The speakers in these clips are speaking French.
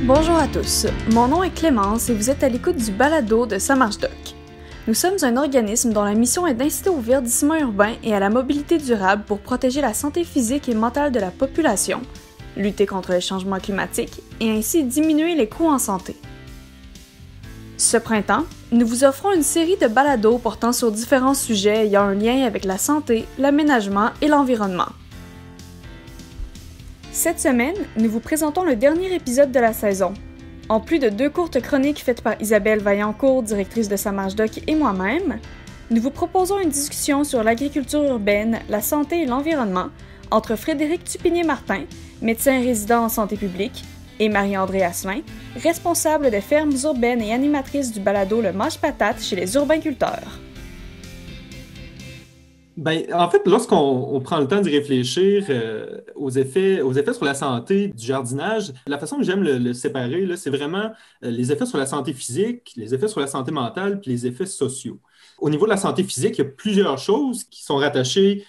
Bonjour à tous, mon nom est Clémence et vous êtes à l'écoute du balado de Ça marche doc. Nous sommes un organisme dont la mission est d'inciter au verdissement urbain et à la mobilité durable pour protéger la santé physique et mentale de la population, lutter contre les changements climatiques et ainsi diminuer les coûts en santé. Ce printemps, nous vous offrons une série de balados portant sur différents sujets ayant un lien avec la santé, l'aménagement et l'environnement. Cette semaine, nous vous présentons le dernier épisode de la saison. En plus de 2 courtes chroniques faites par Isabelle Vaillancourt, directrice de Ça marche doc, et moi-même, nous vous proposons une discussion sur l'agriculture urbaine, la santé et l'environnement entre Frédéric Tupinier-Martin, médecin résident en santé publique, et Marie-Andrée Asselin, responsable des fermes urbaines et animatrice du balado Le Mâche-Patate chez les urbainculteurs. En fait, lorsqu'on prend le temps d'y réfléchir aux effets sur la santé du jardinage, la façon que j'aime le séparer, là, c'est vraiment les effets sur la santé physique, les effets sur la santé mentale, puis les effets sociaux. Au niveau de la santé physique, il y a plusieurs choses qui sont rattachées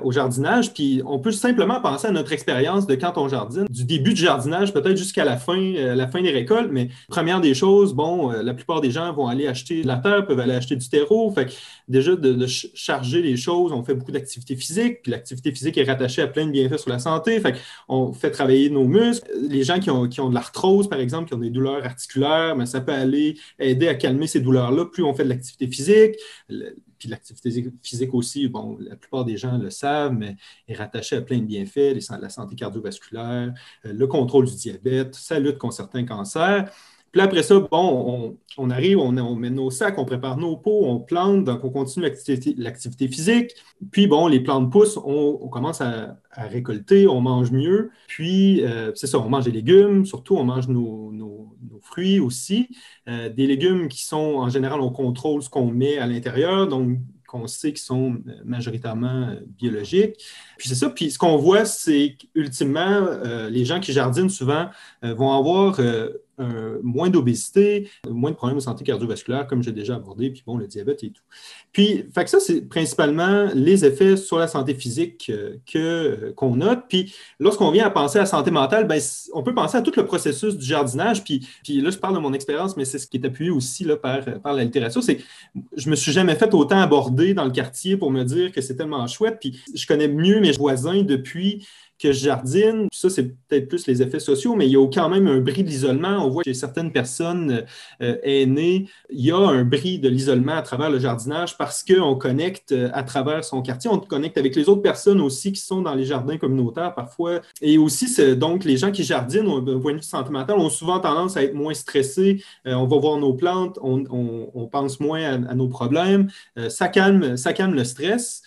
au jardinage, puis on peut simplement penser à notre expérience de quand on jardine, du début du jardinage peut-être jusqu'à la fin des récoltes, mais première des choses, la plupart des gens vont aller acheter de la terre, peuvent aller acheter du terreau, fait que déjà de charger les choses, on fait beaucoup d'activité physique, puis l'activité physique est rattachée à plein de bienfaits sur la santé, fait qu'on fait travailler nos muscles. Les gens qui ont de l'arthrose, par exemple, qui ont des douleurs articulaires, mais ça peut aller aider à calmer ces douleurs-là, plus on fait de l'activité physique. Puis l'activité physique aussi, la plupart des gens le savent, mais est rattachée à plein de bienfaits, la santé cardiovasculaire, le contrôle du diabète, ça lutte contre certains cancers. Puis là, après ça, on arrive, on met nos sacs, on prépare nos pots, on plante, donc on continue l'activité physique. Puis les plantes poussent, on commence à récolter, on mange mieux. Puis, c'est ça, on mange des légumes, surtout on mange nos fruits aussi. Des légumes qui sont, en général, on contrôle ce qu'on met à l'intérieur, donc qu'on sait qu'ils sont majoritairement biologiques. Puis c'est ça, puis ce qu'on voit, c'est qu'ultimement, les gens qui jardinent souvent vont avoir moins d'obésité, moins de problèmes de santé cardiovasculaire, comme j'ai déjà abordé, puis le diabète et tout. Puis, fait que ça, c'est principalement les effets sur la santé physique qu'on note. Puis, lorsqu'on vient à penser à la santé mentale, on peut penser à tout le processus du jardinage. Puis là, je parle de mon expérience, mais c'est ce qui est appuyé aussi là, par la littérature. C'est que je me suis jamais fait autant aborder dans le quartier pour me dire que c'est tellement chouette. Puis, je connais mieux mes voisins depuis que je jardine. Ça, c'est peut-être plus les effets sociaux, mais il y a quand même un bris de l'isolement. On voit que chez certaines personnes aînées, il y a un bris de l'isolement à travers le jardinage parce qu'on connecte à travers son quartier. On connecte avec les autres personnes aussi qui sont dans les jardins communautaires parfois. Et aussi, donc, les gens qui jardinent, d'un point de vue santé mentale, ont souvent tendance à être moins stressés. On va voir nos plantes, on pense moins à nos problèmes. Ça calme le stress.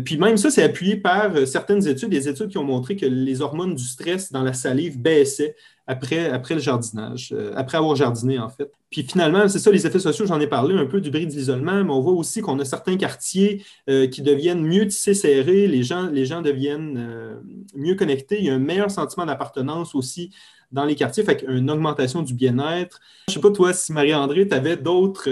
Puis même ça, c'est appuyé par certaines études, des études qui ont montré que les hormones du stress dans la salive baissaient après le jardinage, après avoir jardiné en fait. Puis finalement, c'est ça les effets sociaux, j'en ai parlé un peu du bris de l'isolement, mais on voit aussi qu'on a certains quartiers qui deviennent mieux tissés serrés, les gens deviennent mieux connectés, il y a un meilleur sentiment d'appartenance aussi dans les quartiers, fait qu'une augmentation du bien-être. Je ne sais pas, toi, si Marie-Andrée, tu avais d'autres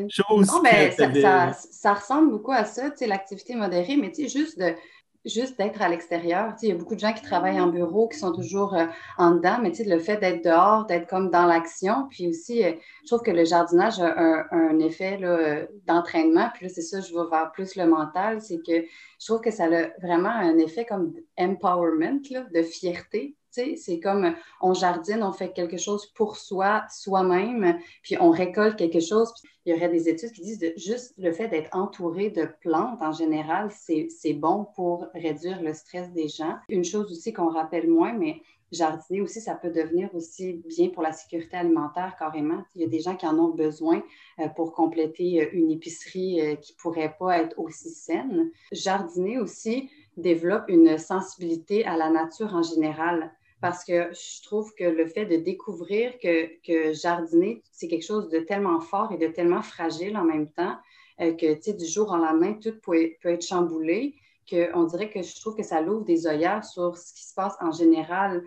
choses non, que tu avais... ça ressemble beaucoup à ça, tu sais, l'activité modérée, mais tu sais, juste d'être à l'extérieur. Tu sais, il y a beaucoup de gens qui travaillent en bureau, qui sont toujours en dedans, mais tu sais, le fait d'être dehors, d'être comme dans l'action, puis aussi, je trouve que le jardinage a un effet là, d'entraînement, puis là, c'est ça, je vais vers plus le mental, c'est que je trouve que ça a vraiment un effet comme empowerment, là, de fierté. C'est comme on jardine, on fait quelque chose pour soi-même, puis on récolte quelque chose. Puis il y aurait des études qui disent juste le fait d'être entouré de plantes en général, c'est bon pour réduire le stress des gens. Une chose aussi qu'on rappelle moins, mais jardiner aussi, ça peut devenir aussi bien pour la sécurité alimentaire carrément. Il y a des gens qui en ont besoin pour compléter une épicerie qui ne pourrait pas être aussi saine. Jardiner aussi développe une sensibilité à la nature en général. Parce que je trouve que le fait de découvrir que jardiner, c'est quelque chose de tellement fort et de tellement fragile en même temps que, tu sais, du jour au lendemain, tout peut être chamboulé, qu'on dirait que je trouve que ça l'ouvre des œillères sur ce qui se passe en général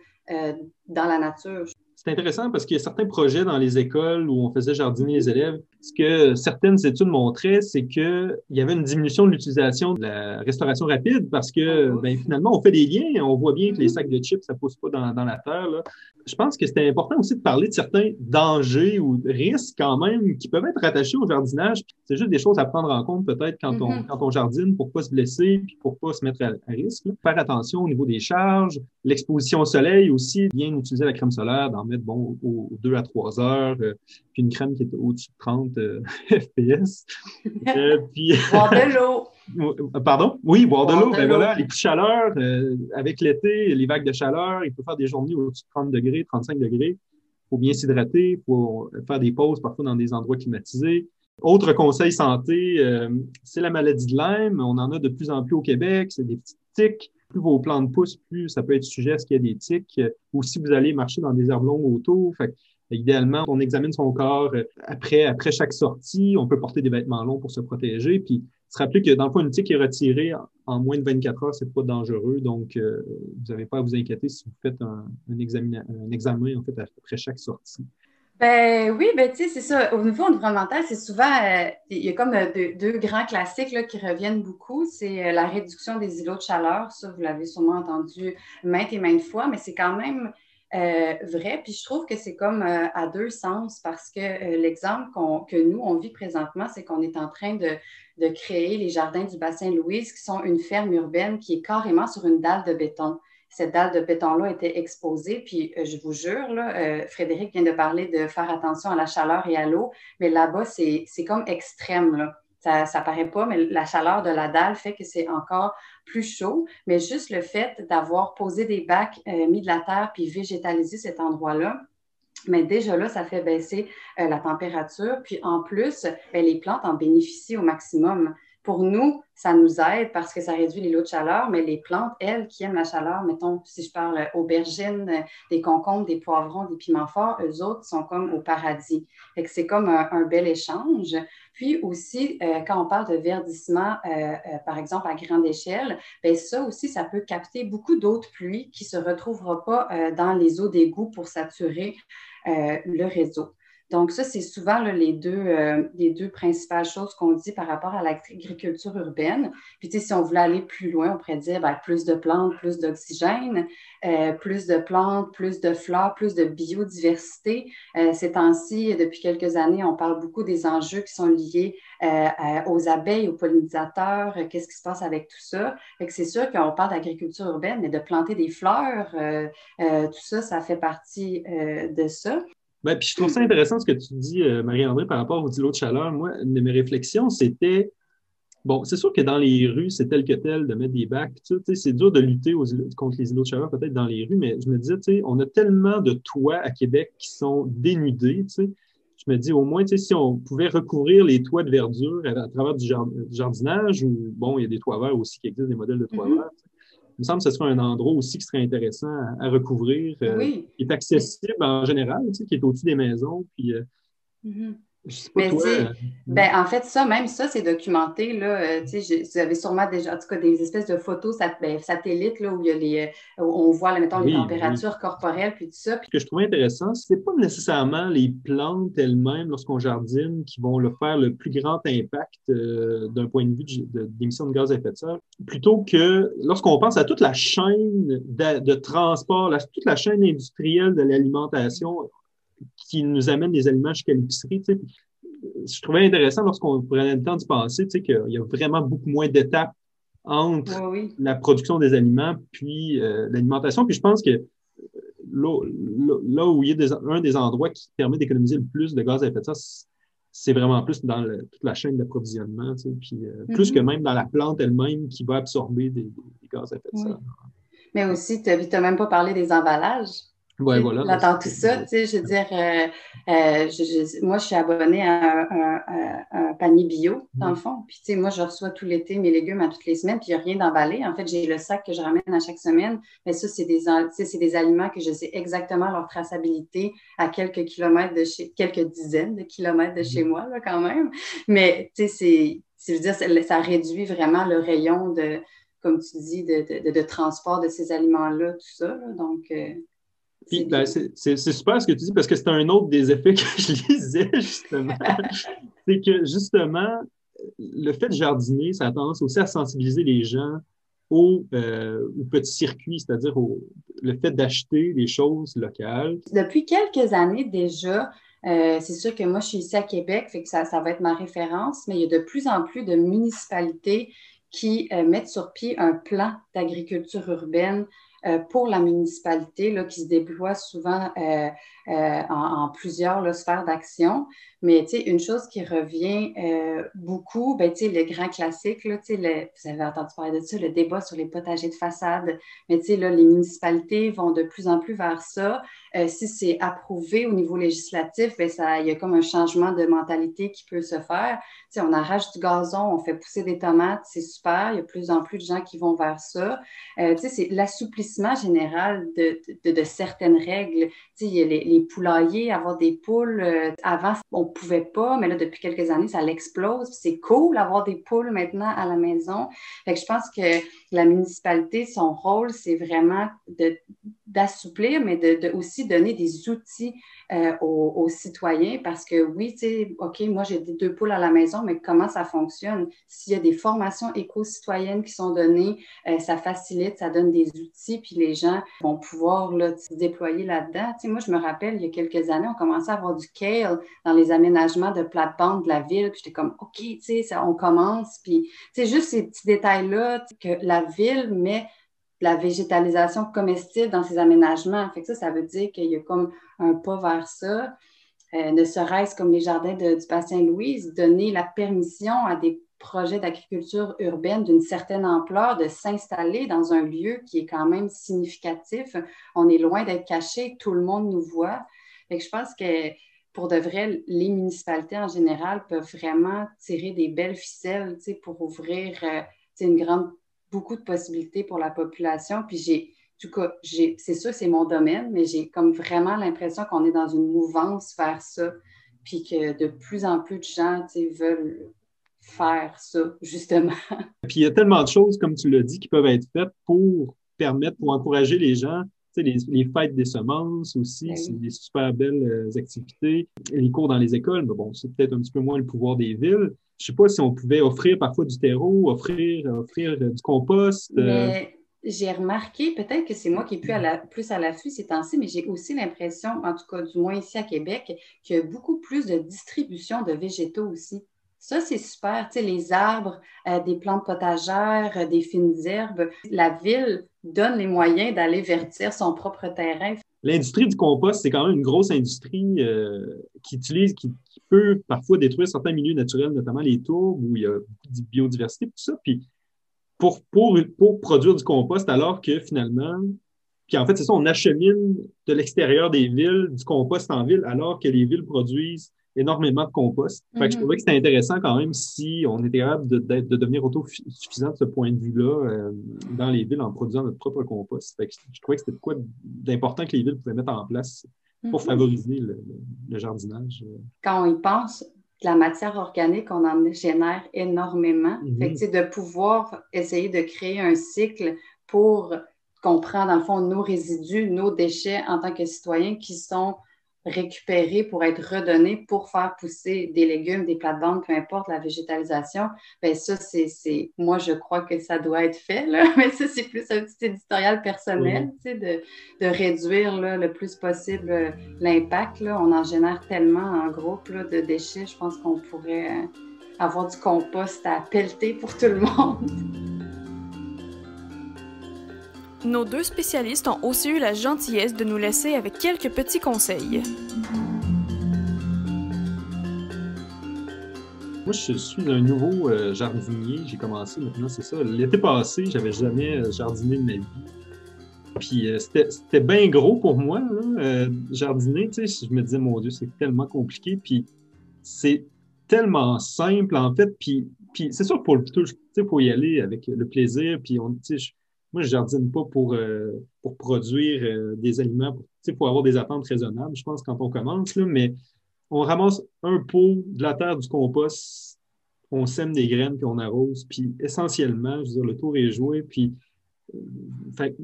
dans la nature. c'est intéressant parce qu'il y a certains projets dans les écoles où on faisait jardiner les élèves. Ce que certaines études montraient, c'est qu'il y avait une diminution de l'utilisation de la restauration rapide parce que finalement, on fait des liens. On voit bien que les sacs de chips, ça ne pousse pas dans la terre, là. Je pense que c'était important aussi de parler de certains dangers ou risques quand même qui peuvent être rattachés au jardinage. C'est juste des choses à prendre en compte peut-être quand on jardine pour ne pas se blesser puis pour ne pas se mettre à risque, là. Faire attention au niveau des charges, l'exposition au soleil aussi, bien utiliser la crème solaire, d'en mettre aux 2 à 3 heures, puis une crème qui est au-dessus de 30 FPS. Puis... Boire de l'eau. Pardon? Oui, boire de l'eau. Ben voilà, les coups de chaleur, avec l'été, les vagues de chaleur, il peut faire des journées au-dessus de 30 degrés, 35 degrés. Il faut bien s'hydrater, il faut faire des pauses parfois dans des endroits climatisés. Autre conseil santé, c'est la maladie de Lyme. On en a de plus en plus au Québec. C'est des petites tiques. Plus vos plantes poussent, plus ça peut être sujet à ce qu'il y a des tiques. Ou si vous allez marcher dans des herbes longues autour. Fait idéalement, on examine son corps après chaque sortie. On peut porter des vêtements longs pour se protéger. Puis, se rappeler que dans le fond, une tique qui est retirée en moins de 24 heures, c'est pas dangereux. Donc, vous n'avez pas à vous inquiéter si vous faites un examen en fait, après chaque sortie. Ben oui, ben tu sais, c'est ça. Au niveau environnemental, c'est souvent, il y a comme deux grands classiques là, qui reviennent beaucoup. C'est la réduction des îlots de chaleur. Ça, vous l'avez sûrement entendu maintes et maintes fois, mais c'est quand même vrai. Puis je trouve que c'est comme à deux sens parce que l'exemple que nous, on vit présentement, c'est qu'on est en train de créer les jardins du bassin Louise, qui sont une ferme urbaine qui est carrément sur une dalle de béton. Cette dalle de béton-là était exposée, puis je vous jure, là, Frédéric vient de parler de faire attention à la chaleur et à l'eau, mais là-bas, c'est comme extrême, là. Ça paraît pas, mais la chaleur de la dalle fait que c'est encore plus chaud. Mais juste le fait d'avoir posé des bacs, mis de la terre, puis végétalisé cet endroit-là, mais déjà là, ça fait baisser la température. Puis en plus, les plantes en bénéficient au maximum. Pour nous, ça nous aide parce que ça réduit les lots de chaleur, mais les plantes, elles, qui aiment la chaleur, mettons, si je parle aubergines, des concombres, des poivrons, des piments forts, eux autres sont comme au paradis. Fait que c'est comme un bel échange. Puis aussi, quand on parle de verdissement, par exemple, à grande échelle, bien ça aussi, ça peut capter beaucoup d'eau de pluie qui ne se retrouvera pas dans les eaux d'égout pour saturer le réseau. Donc, ça, c'est souvent là, les deux principales choses qu'on dit par rapport à l'agriculture urbaine. Puis, tu sais, si on voulait aller plus loin, on pourrait dire plus de plantes, plus d'oxygène, plus de plantes, plus de fleurs, plus de biodiversité. Ces temps-ci, depuis quelques années, on parle beaucoup des enjeux qui sont liés aux abeilles, aux pollinisateurs, qu'est-ce qui se passe avec tout ça. Fait que c'est sûr qu'on parle d'agriculture urbaine, mais de planter des fleurs, tout ça, ça fait partie de ça. Ben, puis je trouve ça intéressant ce que tu dis, Marie-André, par rapport aux îlots de chaleur. Moi, une de mes réflexions, c'était, bon, c'est sûr que dans les rues, c'est tel que tel de mettre des bacs. Tu sais, c'est dur de lutter contre les îlots de chaleur peut-être dans les rues, mais je me disais, tu sais, on a tellement de toits à Québec qui sont dénudés, tu sais. Je me dis, au moins, tu sais, si on pouvait recouvrir les toits de verdure à travers du jardinage, ou, bon, il y a des toits verts aussi qui existent, des modèles de toits verts, tu sais. Il me semble que ce serait un endroit aussi qui serait intéressant à recouvrir, oui. qui est accessible en général, tu sais, qui est au-dessus des maisons. Puis, je sais pas, mais toi... en fait, même ça, c'est documenté. Là, vous avez sûrement déjà, en tout cas, des espèces de photos satellites là, où, où on voit, là, mettons, les températures corporelles, puis tout ça. Ce que je trouvais intéressant, c'est pas nécessairement les plantes elles-mêmes, lorsqu'on jardine, qui vont faire le plus grand impact d'un point de vue d'émissions de gaz à effet de serre, plutôt que lorsqu'on pense à toute la chaîne de transport, toute la chaîne industrielle de l'alimentation qui nous amène des aliments jusqu'à l'épicerie. Tu sais. Je trouvais intéressant lorsqu'on prenait le temps d'y penser, tu sais, qu'il y a vraiment beaucoup moins d'étapes entre la production des aliments puis l'alimentation. Puis je pense que là où il y a un des endroits qui permet d'économiser le plus de gaz à effet de serre, c'est vraiment plus dans toute la chaîne d'approvisionnement, tu sais, puis plus que même dans la plante elle-même qui va absorber des gaz à effet de serre. Mais aussi, tu n'as même pas parlé des emballages. Ouais, voilà. Là, dans tout ça, tu sais, je veux dire, moi, je suis abonnée à un panier bio, dans le fond. Puis, tu sais, moi, je reçois tout l'été mes légumes à toutes les semaines, puis il n'y a rien d'emballé. En fait, j'ai le sac que je ramène à chaque semaine. Mais ça, c'est des aliments que je sais exactement leur traçabilité à quelques dizaines de kilomètres de chez moi, là, quand même. Mais, tu sais, je veux dire, ça réduit vraiment le rayon de, comme tu dis, de transport de ces aliments-là, tout ça. Là, donc... Puis, ben, c'est super ce que tu dis parce que c'est un autre des effets que je lisais, justement. C'est que, justement, le fait de jardiner, ça a tendance aussi à sensibiliser les gens au petit circuit, c'est-à-dire le fait d'acheter des choses locales. Depuis quelques années déjà, c'est sûr que moi, je suis ici à Québec, fait que ça va être ma référence, mais il y a de plus en plus de municipalités qui mettent sur pied un plan d'agriculture urbaine pour la municipalité, là, qui se déploie souvent en plusieurs là, sphères d'action. Mais tu sais, une chose qui revient beaucoup, ben, tu sais, le grand classique, là, tu sais, vous avez entendu parler de ça, le débat sur les potagers de façade. Mais tu sais, là, les municipalités vont de plus en plus vers ça. Si c'est approuvé au niveau législatif, ben il y a comme un changement de mentalité qui peut se faire. Tu sais, on arrache du gazon, on fait pousser des tomates, c'est super. Il y a de plus en plus de gens qui vont vers ça. Tu sais, c'est l'assouplissement général de certaines règles. Tu sais, il y a les poulaillers, avoir des poules. Avant, on ne pouvait pas, mais là, depuis quelques années, ça l'explose. C'est cool d'avoir des poules maintenant à la maison. Fait que je pense que la municipalité, son rôle, c'est vraiment d'assouplir, mais de aussi donner des outils aux citoyens parce que oui, tu sais, OK, moi j'ai 2 poules à la maison, mais comment ça fonctionne? S'il y a des formations éco-citoyennes qui sont données, ça facilite, ça donne des outils, puis les gens vont pouvoir là, se déployer là-dedans. Tu sais, moi, je me rappelle, il y a quelques années, on commençait à avoir du kale dans les aménagements de plate-bande de la ville, puis j'étais comme, OK, tu sais, on commence, puis tu sais, juste ces petits détails-là que la ville met la végétalisation comestible dans ces aménagements. Fait que ça veut dire qu'il y a comme un pas vers ça. Ne serait-ce comme les jardins du bassin Louise, donner la permission à des projets d'agriculture urbaine d'une certaine ampleur de s'installer dans un lieu qui est quand même significatif. On est loin d'être caché, tout le monde nous voit. Fait que je pense que pour de vrai, les municipalités en général peuvent vraiment tirer des belles ficelles pour ouvrir beaucoup de possibilités pour la population. Puis en tout cas, c'est sûr que c'est mon domaine, mais j'ai comme vraiment l'impression qu'on est dans une mouvance vers ça, puis que de plus en plus de gens veulent faire ça, justement. Puis il y a tellement de choses, comme tu l'as dit, qui peuvent être faites pour encourager les gens. Tu sais, les fêtes des semences aussi, c'est des super belles activités. Les cours dans les écoles, mais bon, c'est peut-être un petit peu moins le pouvoir des villes. Je sais pas si on pouvait offrir parfois du terreau, offrir du compost. Mais j'ai remarqué, peut-être que c'est moi qui est plus à l'affût ces temps-ci, mais j'ai aussi l'impression, en tout cas du moins ici à Québec, qu'il y a beaucoup plus de distribution de végétaux aussi. Ça, c'est super. Tu sais, les arbres, des plantes potagères, des fines herbes. La ville donne les moyens d'aller verdir son propre terrain. L'industrie du compost, c'est quand même une grosse industrie qui peut parfois détruire certains milieux naturels, notamment les tourbes, où il y a beaucoup de biodiversité, tout ça. Puis pour produire du compost, alors que finalement, puis en fait, c'est ça, on achemine de l'extérieur des villes du compost en ville, alors que les villes produisent énormément de compost. Fait que je trouvais que c'était intéressant quand même si on était capable de devenir autosuffisant de ce point de vue-là dans les villes en produisant notre propre compost. Fait que je trouvais que c'était quoi d'important que les villes pouvaient mettre en place pour favoriser le jardinage. Quand on y pense, de la matière organique, on en génère énormément. Fait que, de pouvoir essayer de créer un cycle pour qu'on prend, dans le fond, nos résidus, nos déchets en tant que citoyens qui sont récupérés pour être redonnés pour faire pousser des légumes, des plates-bandes, peu importe la végétalisation. Bien, ça, moi, je crois que ça doit être fait, là. Mais ça, c'est plus un petit éditorial personnel, de réduire là, le plus possible l'impact. Là. On en génère tellement en groupe là, de déchets. Je pense qu'on pourrait avoir du compost à pelleter pour tout le monde. Nos 2 spécialistes ont aussi eu la gentillesse de nous laisser avec quelques petits conseils. Moi, je suis un nouveau jardinier. J'ai commencé maintenant, c'est ça. L'été passé, j'avais jamais jardiné de ma vie. Puis c'était bien gros pour moi, là, jardiner. Tu sais, je me disais, mon Dieu, c'est tellement compliqué. Puis c'est tellement simple, en fait. Puis c'est sûr, faut y aller avec le plaisir. Puis moi, je jardine pas pour produire des aliments, pour avoir des attentes raisonnables, je pense, quand on commence, là, mais on ramasse un pot, de la terre, du compost, on sème des graines, puis on arrose, puis essentiellement, je veux dire, le tour est joué, puis Fait que,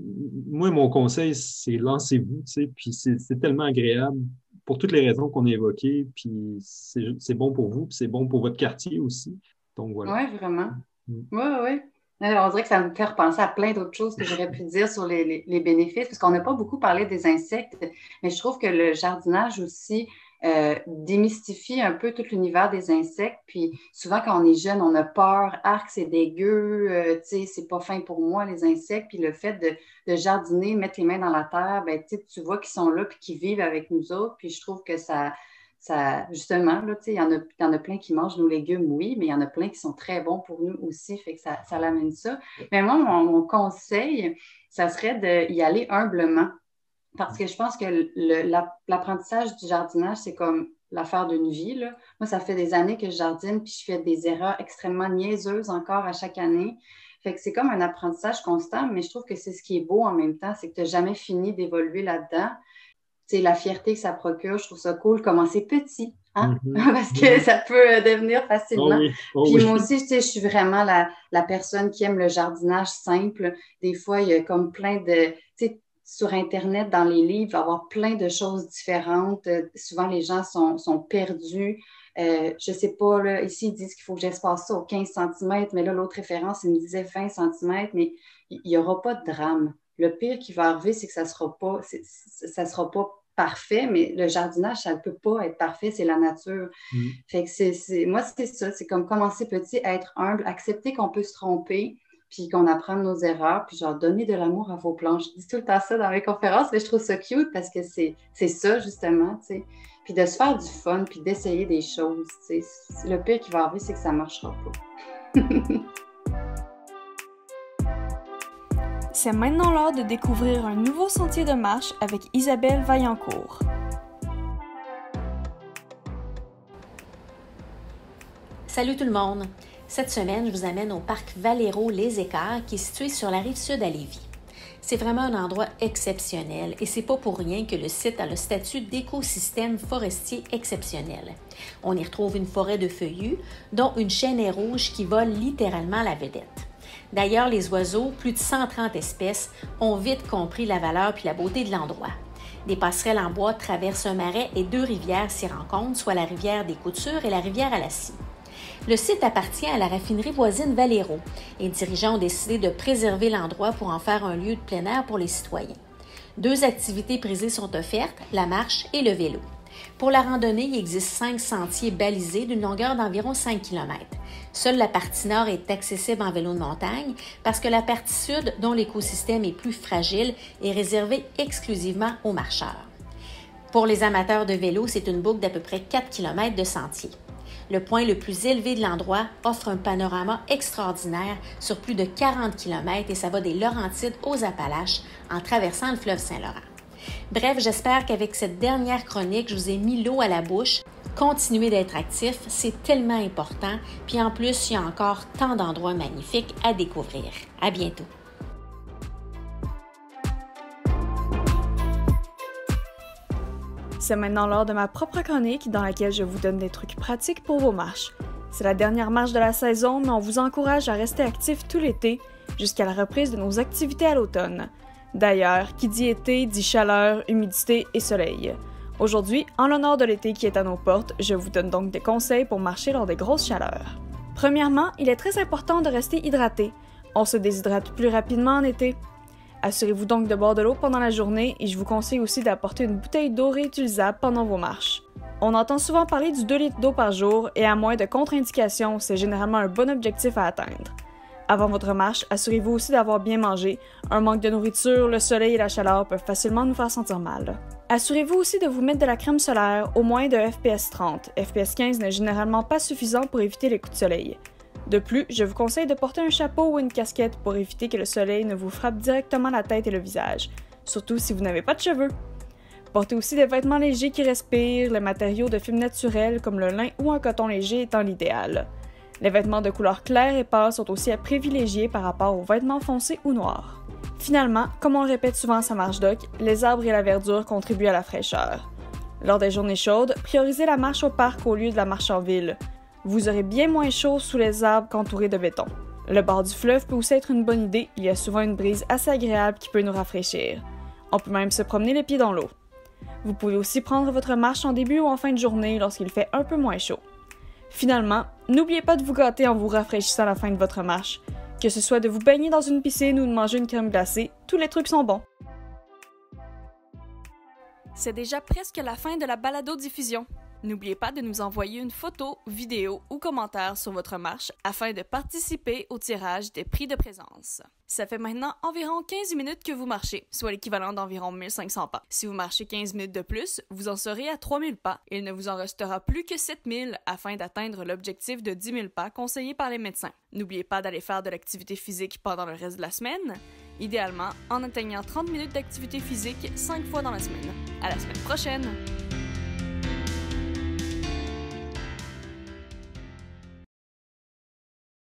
moi, mon conseil, c'est lancez-vous, tu sais, puis c'est tellement agréable pour toutes les raisons qu'on a évoquées, puis c'est bon pour vous, puis c'est bon pour votre quartier aussi. Donc, voilà. Oui, vraiment. Mm. Oui, oui. On dirait que ça me fait repenser à plein d'autres choses que j'aurais pu dire sur les bénéfices, parce qu'on n'a pas beaucoup parlé des insectes, mais je trouve que le jardinage aussi démystifie un peu tout l'univers des insectes. Puis souvent, quand on est jeune, on a peur, arc, c'est dégueu, tu sais, c'est pas fin pour moi, les insectes. Puis le fait de jardiner, mettre les mains dans la terre, ben, tu vois qu'ils sont là puis qu'ils vivent avec nous autres. Puis je trouve que ça justement, là, il y en a plein qui mangent nos légumes, oui, mais il y en a plein qui sont très bons pour nous aussi, fait que ça l'amène ça. Mais moi, mon conseil, ça serait d'y aller humblement, parce que je pense que l'apprentissage du jardinage, c'est comme l'affaire d'une vie, là. Moi, ça fait des années que je jardine, puis je fais des erreurs extrêmement niaiseuses encore à chaque année. Fait que c'est comme un apprentissage constant, mais je trouve que c'est ce qui est beau en même temps, c'est que tu n'as jamais fini d'évoluer là-dedans. C'est la fierté que ça procure, je trouve ça cool, commencer petit, hein? Parce que ça peut devenir facilement. Puis moi aussi, je suis vraiment la personne qui aime le jardinage simple. Des fois, il y a comme plein de, sur Internet, dans les livres, il va y avoir plein de choses différentes. Souvent, les gens sont perdus. Je ne sais pas, là, ici, ils disent qu'il faut que j'espace ça aux 15 cm, mais là, l'autre référence, il me disait 20 cm, mais il n'y aura pas de drame. Le pire qui va arriver, c'est que ça ne sera pas parfait, mais le jardinage, ça ne peut pas être parfait, c'est la nature. Fait que moi, c'est ça, c'est comme commencer petit, être humble, accepter qu'on peut se tromper, puis qu'on apprend nos erreurs, puis genre donner de l'amour à vos plantes. Je dis tout le temps ça dans mes conférences, mais je trouve ça cute parce que c'est ça, justement, tu sais. Puis de se faire du fun, puis d'essayer des choses, tu sais. Le pire qui va arriver, c'est que ça ne marchera pas. C'est maintenant l'heure de découvrir un nouveau sentier de marche avec Isabelle Vaillancourt. Salut tout le monde! Cette semaine, je vous amène au parc Valero-les-Écarts qui est situé sur la rive sud à Lévis. C'est vraiment un endroit exceptionnel et c'est pas pour rien que le site a le statut d'écosystème forestier exceptionnel. On y retrouve une forêt de feuillus, dont une chênaie rouge qui vole littéralement la vedette. D'ailleurs, les oiseaux, plus de 130 espèces, ont vite compris la valeur puis la beauté de l'endroit. Des passerelles en bois traversent un marais et 2 rivières s'y rencontrent, soit la rivière des Coutures et la rivière à la Scie. Le site appartient à la raffinerie voisine Valero et les dirigeants ont décidé de préserver l'endroit pour en faire un lieu de plein air pour les citoyens. 2 activités prisées sont offertes, la marche et le vélo. Pour la randonnée, il existe 5 sentiers balisés d'une longueur d'environ 5 km. Seule la partie nord est accessible en vélo de montagne parce que la partie sud, dont l'écosystème est plus fragile, est réservée exclusivement aux marcheurs. Pour les amateurs de vélo, c'est une boucle d'à peu près 4 km de sentier. Le point le plus élevé de l'endroit offre un panorama extraordinaire sur plus de 40 km et ça va des Laurentides aux Appalaches en traversant le fleuve Saint-Laurent. Bref, j'espère qu'avec cette dernière chronique, je vous ai mis l'eau à la bouche. Continuez d'être actifs, c'est tellement important. Puis en plus, il y a encore tant d'endroits magnifiques à découvrir. À bientôt! C'est maintenant l'heure de ma propre chronique dans laquelle je vous donne des trucs pratiques pour vos marches. C'est la dernière marche de la saison, mais on vous encourage à rester actifs tout l'été jusqu'à la reprise de nos activités à l'automne. D'ailleurs, qui dit été dit chaleur, humidité et soleil. Aujourd'hui, en l'honneur de l'été qui est à nos portes, je vous donne donc des conseils pour marcher lors des grosses chaleurs. Premièrement, il est très important de rester hydraté. On se déshydrate plus rapidement en été. Assurez-vous donc de boire de l'eau pendant la journée et je vous conseille aussi d'apporter une bouteille d'eau réutilisable pendant vos marches. On entend souvent parler du 2 litres d'eau par jour et à moins de contre-indications, c'est généralement un bon objectif à atteindre. Avant votre marche, assurez-vous aussi d'avoir bien mangé. Un manque de nourriture, le soleil et la chaleur peuvent facilement nous faire sentir mal. Assurez-vous aussi de vous mettre de la crème solaire, au moins de FPS 30. FPS 15 n'est généralement pas suffisant pour éviter les coups de soleil. De plus, je vous conseille de porter un chapeau ou une casquette pour éviter que le soleil ne vous frappe directement la tête et le visage, surtout si vous n'avez pas de cheveux. Portez aussi des vêtements légers qui respirent, les matériaux de fibres naturelles comme le lin ou un coton léger étant l'idéal. Les vêtements de couleur claire et pâle sont aussi à privilégier par rapport aux vêtements foncés ou noirs. Finalement, comme on le répète souvent à Samarche Doc, les arbres et la verdure contribuent à la fraîcheur. Lors des journées chaudes, priorisez la marche au parc au lieu de la marche en ville. Vous aurez bien moins chaud sous les arbres qu'entouré de béton. Le bord du fleuve peut aussi être une bonne idée, il y a souvent une brise assez agréable qui peut nous rafraîchir. On peut même se promener les pieds dans l'eau. Vous pouvez aussi prendre votre marche en début ou en fin de journée lorsqu'il fait un peu moins chaud. Finalement, n'oubliez pas de vous gâter en vous rafraîchissant à la fin de votre marche. Que ce soit de vous baigner dans une piscine ou de manger une crème glacée, tous les trucs sont bons. C'est déjà presque la fin de la balado-diffusion. N'oubliez pas de nous envoyer une photo, vidéo ou commentaire sur votre marche afin de participer au tirage des prix de présence. Ça fait maintenant environ 15 minutes que vous marchez, soit l'équivalent d'environ 1500 pas. Si vous marchez 15 minutes de plus, vous en serez à 3000 pas et il ne vous en restera plus que 7000 afin d'atteindre l'objectif de 10 000 pas conseillé par les médecins. N'oubliez pas d'aller faire de l'activité physique pendant le reste de la semaine, idéalement en atteignant 30 minutes d'activité physique 5 fois dans la semaine. À la semaine prochaine!